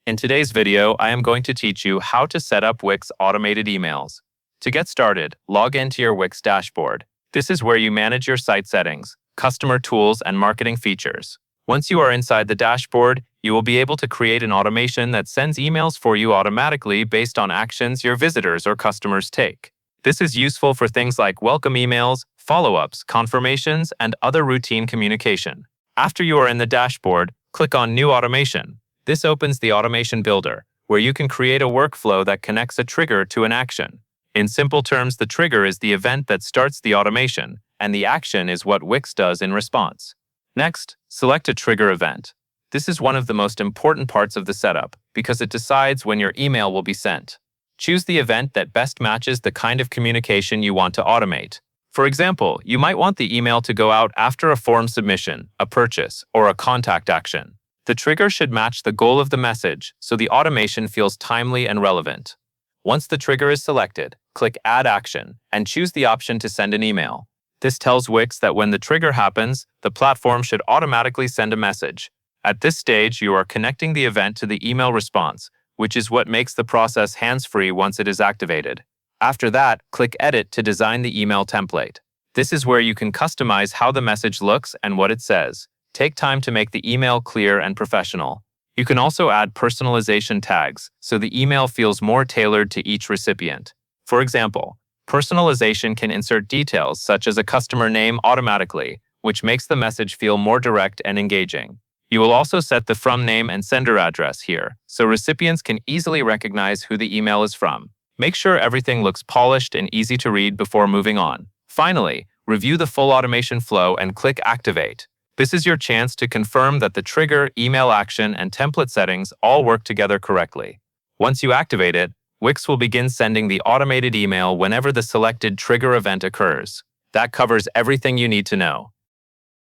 In today's video, I am going to teach you how to set up Wix automated emails. To get started, log into your Wix dashboard. This is where you manage your site settings, customer tools, and marketing features. Once you are inside the dashboard, you will be able to create an automation that sends emails for you automatically based on actions your visitors or customers take. This is useful for things like welcome emails, follow-ups, confirmations, and other routine communication. After you are in the dashboard, click on New Automation. This opens the Automation Builder, where you can create a workflow that connects a trigger to an action. In simple terms, the trigger is the event that starts the automation, and the action is what Wix does in response. Next, select a trigger event. This is one of the most important parts of the setup because it decides when your email will be sent. Choose the event that best matches the kind of communication you want to automate. For example, you might want the email to go out after a form submission, a purchase, or a contact action. The trigger should match the goal of the message so the automation feels timely and relevant. Once the trigger is selected, click Add Action and choose the option to send an email. This tells Wix that when the trigger happens, the platform should automatically send a message. At this stage, you are connecting the event to the email response, which is what makes the process hands-free once it is activated. After that, click Edit to design the email template. This is where you can customize how the message looks and what it says. Take time to make the email clear and professional. You can also add personalization tags so the email feels more tailored to each recipient. For example, personalization can insert details such as a customer name automatically, which makes the message feel more direct and engaging. You will also set the from name and sender address here, so recipients can easily recognize who the email is from. Make sure everything looks polished and easy to read before moving on. Finally, review the full automation flow and click Activate. This is your chance to confirm that the trigger, email action, and template settings all work together correctly. Once you activate it, Wix will begin sending the automated email whenever the selected trigger event occurs. That covers everything you need to know.